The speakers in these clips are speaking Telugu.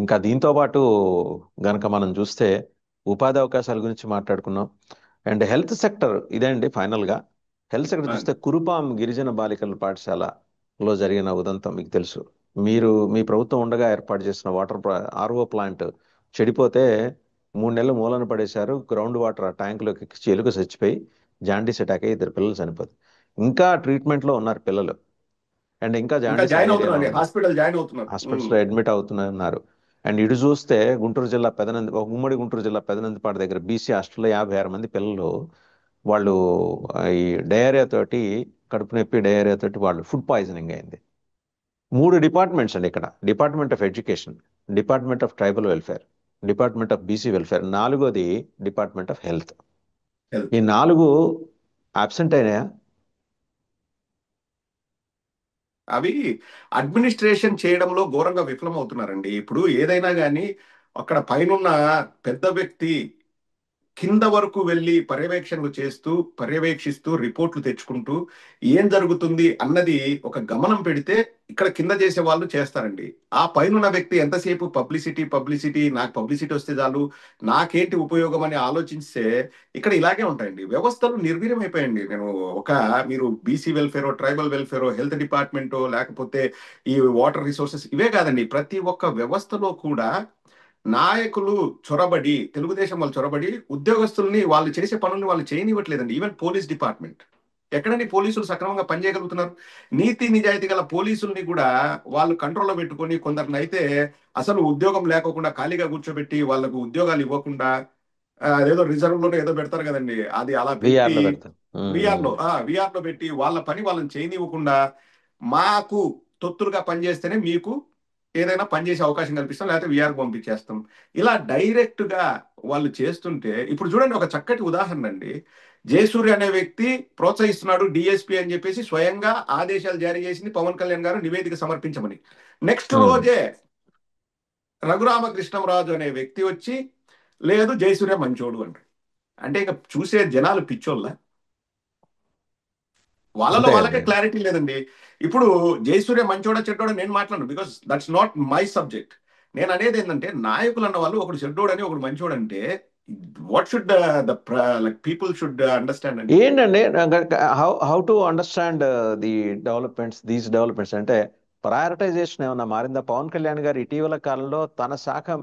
ఇంకా దీంతో పాటు గనక మనం చూస్తే ఉపాధి అవకాశాల గురించి మాట్లాడుకున్నాం. అండ్ హెల్త్ సెక్టర్ ఇదే అండి ఫైనల్గా. హెల్త్ సెక్టర్ ఆ, చూస్తే కురుపాం గిరిజన బాలికల పాఠశాలలో జరిగిన ఉదంతం మీకు తెలుసు. మీ ప్రభుత్వం ఉండగా ఏర్పాటు చేసిన ఆర్ఓ ప్లాంట్ చెడిపోతే 3 నెలలు మూలన పడేశారు. గ్రౌండ్ వాటర్ ఆ ట్యాంకులోకి ఎక్కించి ఎలుక చచ్చిపోయి జాండీస్ అటాక్ అయ్యి 2 పిల్లలు చనిపోతుంది. ఇంకా ట్రీట్మెంట్లో ఉన్నారు పిల్లలు. అండ్ ఇంకా ఇంకా జాండీస్ ఆ జాయిన్ ఏరియాలో అవుతున్నాండి, ఉంది. హాస్పిటల్ జాయిన్ అవుతున్నారు. హాస్పిటల్స్లో అడ్మిట్ అవుతున్నారు. అండ్ ఇటు చూస్తే గుంటూరు జిల్లా ఉమ్మడి గుంటూరు జిల్లా పెదనందిపాడు దగ్గర బీసీ హాస్టల్లో 56 మంది పిల్లలు వాళ్ళు ఈ డయేరియా తోటి, కడుపు నొప్పి డయేరియా తోటి వాళ్ళు ఫుడ్ పాయిజనింగ్ అయింది. 3 డిపార్ట్మెంట్స్ అండి ఇక్కడ: department of education, department of tribal welfare, department of BC welfare, నాలుగోది డిపార్ట్మెంట్ ఆఫ్ హెల్త్. ఈ హెల్త్. 4 అబ్సెంట్ అయినాయా? అవి అడ్మినిస్ట్రేషన్ చేయడంలో ఘోరంగా విఫలం అవుతున్నారండి. ఇప్పుడు ఏదైనా కానీ అక్కడ పైనున్న పెద్ద వ్యక్తి కింద వరకు వెళ్ళి పర్యవేక్షణలు చేస్తూ, పర్యవేక్షిస్తూ, రిపోర్ట్లు తెచ్చుకుంటూ ఏం జరుగుతుంది అన్నది ఒక గమనం పెడితే ఇక్కడ కింద చేసే వాళ్ళు చేస్తారండి. ఆ పైనున్న వ్యక్తి ఎంతసేపు పబ్లిసిటీ పబ్లిసిటీ, నాకు పబ్లిసిటీ వస్తే చాలు, నాకేంటి ఉపయోగం అని ఆలోచిస్తే ఇక్కడ ఇలాగే ఉంటాయండి. వ్యవస్థలు నిర్వీర్యం అయిపోయాయండి. ఒక మీరు బీసీ వెల్ఫేరో, ట్రైబల్ వెల్ఫేరో, హెల్త్ డిపార్ట్మెంటో, లేకపోతే ఈ వాటర్ రిసోర్సెస్, ఇవే కాదండి, ప్రతి ఒక్క వ్యవస్థలో కూడా నాయకులు చొరబడి, తెలుగుదేశం వాళ్ళు చొరబడి ఉద్యోగస్తుల్ని వాళ్ళు చేసే పనుల్ని వాళ్ళు చేయనివ్వట్లేదండి. ఈవెన్ పోలీస్ డిపార్ట్మెంట్ ఎక్కడని పోలీసులు సక్రమంగా పనిచేయగలుగుతున్నారు? నీతి నిజాయితీ గల పోలీసుల్ని కూడా వాళ్ళు కంట్రోల్లో పెట్టుకొని, కొందరిని అయితే అసలు ఉద్యోగం లేకోకుండా ఖాళీగా కూర్చోబెట్టి వాళ్ళకు ఉద్యోగాలు ఇవ్వకుండా, అదేదో రిజర్వ్ లోనే ఏదో పెడతారు కదండి, అది అలా పెట్టి విఆర్లో పెడతాం. విఆర్ లో పెట్టి వాళ్ళ పని వాళ్ళని చేయనివ్వకుండా, మాకు తొత్తులుగా పనిచేస్తేనే మీకు ఏదైనా పని చేసే అవకాశం కల్పిస్తాం, లేకపోతే విఆర్ పంపించేస్తాం. ఇలా డైరెక్ట్ గా వాళ్ళు చేస్తుంటే, ఇప్పుడు చూడండి ఒక చక్కటి ఉదాహరణ అండి. జయసూర్య అనే వ్యక్తి ప్రోత్సహిస్తున్నాడు డిఎస్పీ అని చెప్పేసి స్వయంగా ఆదేశాలు జారీ చేసింది పవన్ కళ్యాణ్ గారు నివేదిక సమర్పించమని. నెక్స్ట్ ఉమ్. రోజే రఘురామకృష్ణంరాజు అనే వ్యక్తి వచ్చి లేదు జయసూర్య మంచోడు అంటారు. అంటే ఇక చూసే జనాలు పిచ్చోళ్ళ, వాళ్ళలో అంతే వాళ్ళకే కదండి. క్లారిటీ లేదండి. ఇప్పుడు జయసూర్య మంచోడా చెడ్డోడా నేను మాట్లాడను, because that's not my subject. నేను అనేది ఏంటంటే, నాయకులు అన్న వాళ్ళు ఒకడు చెడ్డోడని ఒకడు మంచోడు అంటే what should the like people should understand అండి. ఏంటండి how to understand these developments అంటే ప్రయారిటైజేషన్ ఏమన్నా మారిందా? పవన్ కళ్యాణ్ గారు ఇటీవల కాలంలో తన శాఖ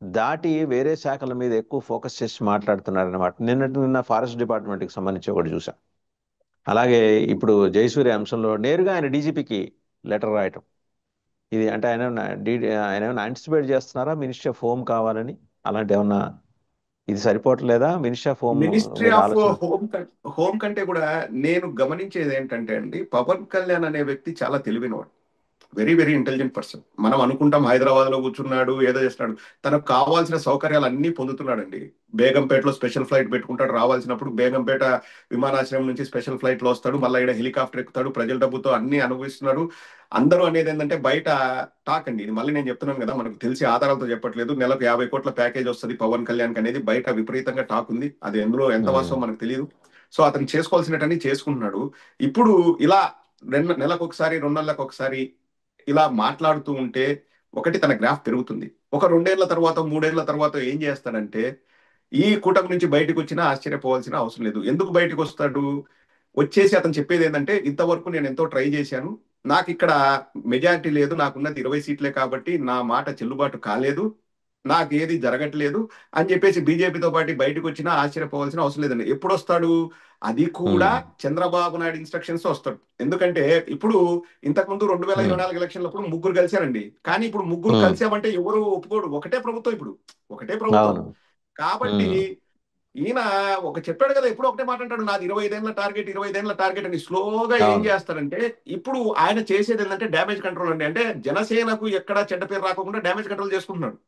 దాటి వేరే శాఖల మీద ఎక్కువ ఫోకస్ చేసి మాట్లాడుతున్నారన్నమాట. నిన్న ఫారెస్ట్ డిపార్ట్మెంట్కి సంబంధించి ఒకటి చూసా. అలాగే ఇప్పుడు జయసూర్య అంశంలో నేరుగా ఆయన డీజీపీకి లెటర్ రాయటం. ఇది అంటే ఆయన ఏమైనా యాంటిసిపేట్ చేస్తున్నారా మినిస్ట్రీ ఆఫ్ హోమ్ కావాలని? అలాంటి ఏమన్నా ఇది సరిపోవట్లేదా మినిస్ట్రీ ఆఫ్ హోమ్ మినిస్ట్రీ మీద ఆఫ్ ఆలోచన? హోమ్ కంటే కూడా నేను గమనించేది ఏంటంటే అండి, పవన్ కళ్యాణ్ అనే వ్యక్తి చాలా తెలివైనవాడు. Very very intelligent person. మనం అనుకుంటాం హైదరాబాద్ లో కూర్చున్నాడు ఏదో చేస్తున్నాడు, తనకు కావాల్సిన సౌకర్యాలు అన్ని పొందుతున్నాడండి. బేగంపేటలో స్పెషల్ ఫ్లైట్ పెట్టుకుంటాడు, రావాల్సినప్పుడు బేగంపేట విమానాశ్రయం నుంచి స్పెషల్ ఫ్లైట్ లో వస్తాడు, మళ్ళీ ఇక్కడ హెలికాప్టర్ ఎక్కుతాడు, ప్రజల డబ్బుతో అన్ని అనుభవిస్తున్నాడు. అందరూ అనేది ఏంటంటే బయట టాక్ అండి, ఇది మళ్ళీ నేను చెప్తున్నాను కదా, మనకు తెలిసి ఆధారాలతో చెప్పట్లేదు. నెలకు 50 కోట్ల ప్యాకేజ్ వస్తుంది పవన్ కళ్యాణ్ అనేది బయట విపరీతంగా టాక్ ఉంది. అది ఎందులో ఎంత ఉమ్. వాస్తవం మనకు తెలియదు. సో అతను చేసుకోవాల్సినటన్ని చేసుకుంటున్నాడు. ఇప్పుడు ఇలా నెలకు ఒకసారి, 2 నెలలకు ఒకసారి ఇలా మాట్లాడుతూ ఉంటే, ఒకటి తన గ్రాఫ్ పెరుగుతుంది. ఒక 2 ఏళ్ల తర్వాత, 3 ఏళ్ల తర్వాత ఏం చేస్తాడంటే, ఈ కూటమి నుంచి బయటకు వచ్చినా ఆశ్చర్యపోవాల్సిన అవసరం లేదు. ఎందుకు బయటకు వస్తాడు? వచ్చేసి అతను చెప్పేది ఏంటంటే, ఇంతవరకు నేను ఎంతో ట్రై చేశాను, నాకు ఇక్కడ మెజారిటీ లేదు, నాకున్నది 20 సీట్లే కాబట్టి నా మాట చెల్లుబాటు కాలేదు, నాకు ఏది జరగట్లేదు అని చెప్పేసి బీజేపీతో పాటు బయటకు వచ్చినా ఆశ్చర్యపోవాల్సిన అవసరం లేదండి. ఎప్పుడు వస్తాడు? అది కూడా ఉమ్. చంద్రబాబు నాయుడు ఇన్స్ట్రక్షన్స్ వస్తాడు. ఎందుకంటే ఇప్పుడు ఇంతకుముందు రెండు వేల ఉమ్. ఇరవై నాలుగు ఎలక్షన్లప్పుడు ముగ్గురు కలిశారండి. కానీ ఇప్పుడు ముగ్గురు ఉమ్. కలిసామంటే ఎవరు ఒప్పుకోడు. ఒకటే ప్రభుత్వం ఇప్పుడు, ఒకటే ప్రభుత్వం. అవును. కాబట్టి ఉమ్. ఈయన ఒక చెప్పాడు కదా, ఎప్పుడు ఒకటే మాట అంటాడు, నాది 25 ఏళ్ల టార్గెట్, 25 ఏళ్ల టార్గెట్ అని. స్లోగా ఏం అవును. చేస్తాడంటే, ఇప్పుడు ఆయన చేసేది ఏంటంటే డ్యామేజ్ కంట్రోల్ అండి. అంటే జనసేనకు ఎక్కడ చెడ్డ పేరు రాకుండా డ్యామేజ్ కంట్రోల్ చేసుకుంటున్నాడు.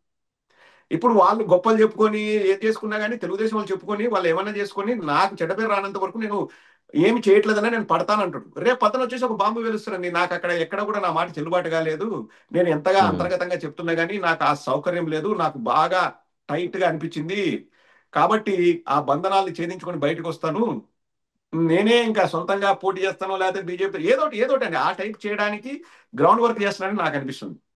ఇప్పుడు వాళ్ళు గొప్పలు చెప్పుకొని ఏం చేసుకున్నా కానీ, తెలుగుదేశం వాళ్ళు చెప్పుకొని వాళ్ళు ఏమైనా చేసుకొని, నాకు చెడ్డ పేరు రానంత వరకు నేను ఏమి చేయట్లేదని నేను పడతానంటాడు. రేపు పక్కన వచ్చేసి ఒక బాంబు వెలుస్తారండి, నాకు అక్కడ ఎక్కడ కూడా నా మాట చెల్లుబాటు కాలేదు, నేను ఎంతగా ఉమ్. అంతర్గతంగా చెప్తున్నా కానీ నాకు ఆ సౌకర్యం లేదు, నాకు బాగా టైట్ గా అనిపించింది, కాబట్టి ఆ బంధనాలను ఛేదించుకొని బయటకు వస్తాను, నేనే ఇంకా సొంతంగా పోటీ చేస్తాను, లేకపోతే బీజేపీ ఏదోటి ఏదోటి అండి, ఆ టైప్ చేయడానికి గ్రౌండ్ వర్క్ చేస్తున్నానని నాకు అనిపిస్తుంది.